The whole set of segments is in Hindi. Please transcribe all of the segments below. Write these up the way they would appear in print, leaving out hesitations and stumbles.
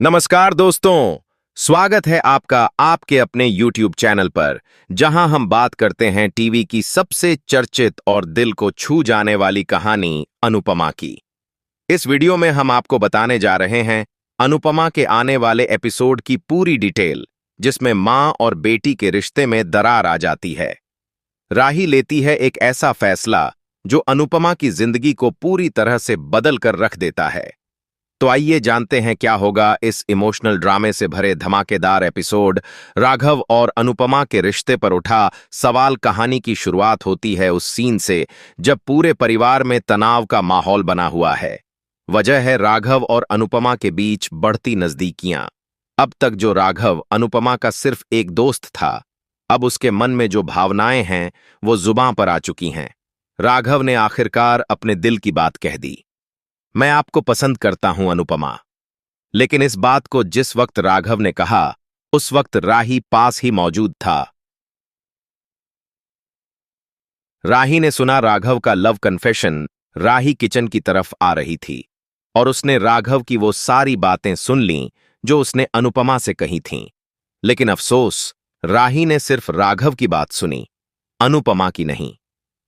नमस्कार दोस्तों, स्वागत है आपका आपके अपने YouTube चैनल पर, जहां हम बात करते हैं टीवी की सबसे चर्चित और दिल को छू जाने वाली कहानी अनुपमा की। इस वीडियो में हम आपको बताने जा रहे हैं अनुपमा के आने वाले एपिसोड की पूरी डिटेल, जिसमें मां और बेटी के रिश्ते में दरार आ जाती है। राही लेती है एक ऐसा फैसला जो अनुपमा की जिंदगी को पूरी तरह से बदल कर रख देता है। तो आइए जानते हैं क्या होगा इस इमोशनल ड्रामे से भरे धमाकेदार एपिसोड। राघव और अनुपमा के रिश्ते पर उठा सवाल। कहानी की शुरुआत होती है उस सीन से जब पूरे परिवार में तनाव का माहौल बना हुआ है। वजह है राघव और अनुपमा के बीच बढ़ती नजदीकियां। अब तक जो राघव अनुपमा का सिर्फ एक दोस्त था, अब उसके मन में जो भावनाएं हैं वो जुबां पर आ चुकी हैं। राघव ने आखिरकार अपने दिल की बात कह दी। मैं आपको पसंद करता हूं अनुपमा। लेकिन इस बात को जिस वक्त राघव ने कहा, उस वक्त राही पास ही मौजूद था। राही ने सुना राघव का लव कन्फेशन। राही किचन की तरफ आ रही थी और उसने राघव की वो सारी बातें सुन लीं जो उसने अनुपमा से कही थीं। लेकिन अफसोस, राही ने सिर्फ राघव की बात सुनी, अनुपमा की नहीं।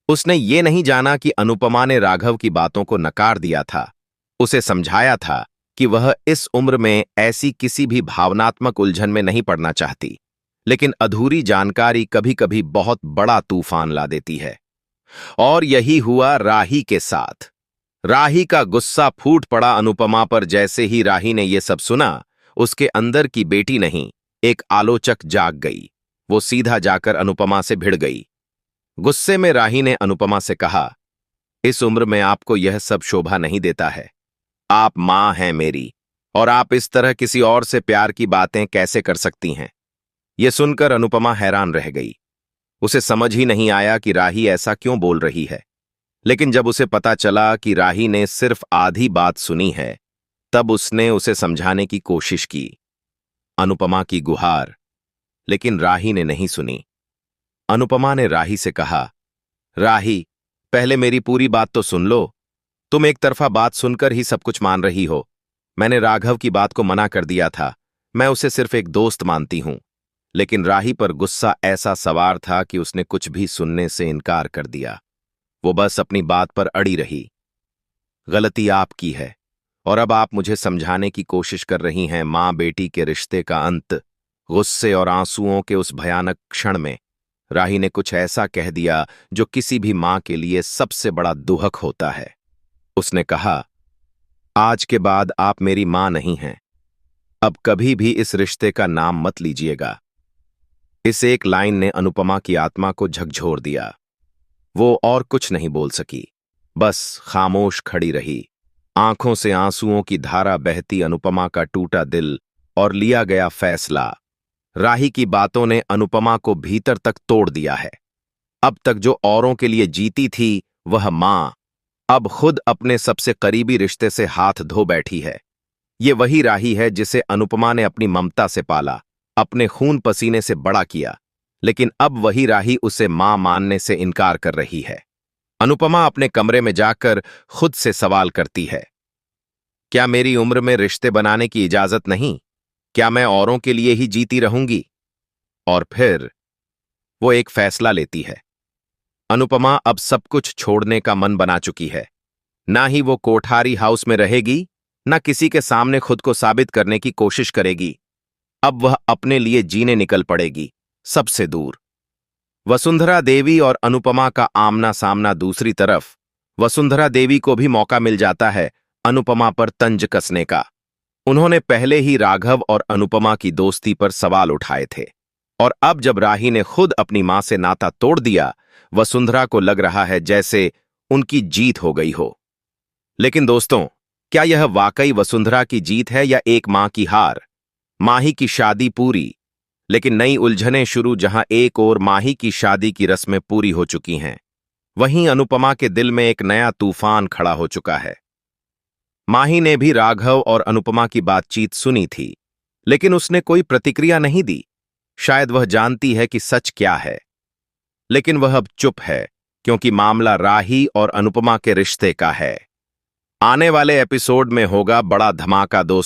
उसने ये नहीं जाना कि अनुपमा ने राघव की बातों को नकार दिया था। उसे समझाया था कि वह इस उम्र में ऐसी किसी भी भावनात्मक उलझन में नहीं पड़ना चाहती। लेकिन अधूरी जानकारी कभी कभी बहुत बड़ा तूफान ला देती है। और यही हुआ राही के साथ। राही का गुस्सा फूट पड़ा अनुपमा पर। जैसे ही राही ने यह सब सुना, उसके अंदर की बेटी नहीं, एक आलोचक जाग गई। वो सीधा जाकर अनुपमा से भिड़ गई। गुस्से में राही ने अनुपमा से कहा, इस उम्र में आपको यह सब शोभा नहीं देता है। आप मां हैं मेरी, और आप इस तरह किसी और से प्यार की बातें कैसे कर सकती हैं। यह सुनकर अनुपमा हैरान रह गई। उसे समझ ही नहीं आया कि राही ऐसा क्यों बोल रही है। लेकिन जब उसे पता चला कि राही ने सिर्फ आधी बात सुनी है, तब उसने उसे समझाने की कोशिश की। अनुपमा की गुहार, लेकिन राही ने नहीं सुनी। अनुपमा ने राही से कहा, राही, पहले मेरी पूरी बात तो सुन लो। तुम एक तरफा बात सुनकर ही सब कुछ मान रही हो। मैंने राघव की बात को मना कर दिया था। मैं उसे सिर्फ एक दोस्त मानती हूं। लेकिन राही पर गुस्सा ऐसा सवार था कि उसने कुछ भी सुनने से इनकार कर दिया। वो बस अपनी बात पर अड़ी रही। गलती आपकी है, और अब आप मुझे समझाने की कोशिश कर रही हैं। मां बेटी के रिश्ते का अंत। गुस्से और आंसुओं के उस भयानक क्षण में राही ने कुछ ऐसा कह दिया जो किसी भी मां के लिए सबसे बड़ा दुहक होता है। उसने कहा, आज के बाद आप मेरी मां नहीं हैं। अब कभी भी इस रिश्ते का नाम मत लीजिएगा। इस एक लाइन ने अनुपमा की आत्मा को झकझोर दिया। वो और कुछ नहीं बोल सकी, बस खामोश खड़ी रही। आंखों से आंसुओं की धारा बहती। अनुपमा का टूटा दिल और लिया गया फैसला। राही की बातों ने अनुपमा को भीतर तक तोड़ दिया है। अब तक जो औरों के लिए जीती थी, वह मां अब खुद अपने सबसे करीबी रिश्ते से हाथ धो बैठी है। ये वही राही है जिसे अनुपमा ने अपनी ममता से पाला, अपने खून पसीने से बड़ा किया। लेकिन अब वही राही उसे मां मानने से इनकार कर रही है। अनुपमा अपने कमरे में जाकर खुद से सवाल करती है, क्या मेरी उम्र में रिश्ते बनाने की इजाजत नहीं? क्या मैं औरों के लिए ही जीती रहूंगी? और फिर वो एक फैसला लेती है। अनुपमा अब सब कुछ छोड़ने का मन बना चुकी है। ना ही वो कोठारी हाउस में रहेगी, ना किसी के सामने खुद को साबित करने की कोशिश करेगी। अब वह अपने लिए जीने निकल पड़ेगी, सबसे दूर। वसुंधरा देवी और अनुपमा का आमना सामना। दूसरी तरफ वसुंधरा देवी को भी मौका मिल जाता है अनुपमा पर तंज कसने का। उन्होंने पहले ही राघव और अनुपमा की दोस्ती पर सवाल उठाए थे, और अब जब राही ने खुद अपनी मां से नाता तोड़ दिया, वसुंधरा को लग रहा है जैसे उनकी जीत हो गई हो। लेकिन दोस्तों, क्या यह वाकई वसुंधरा की जीत है या एक मां की हार? माही की शादी पूरी, लेकिन नई उलझनें शुरू। जहां एक ओर माही की शादी की रस्में पूरी हो चुकी हैं, वहीं अनुपमा के दिल में एक नया तूफान खड़ा हो चुका है। माही ने भी राघव और अनुपमा की बातचीत सुनी थी, लेकिन उसने कोई प्रतिक्रिया नहीं दी। शायद वह जानती है कि सच क्या है, लेकिन वह अब चुप है, क्योंकि मामला राही और अनुपमा के रिश्ते का है। आने वाले एपिसोड में होगा बड़ा धमाका दोस्तों।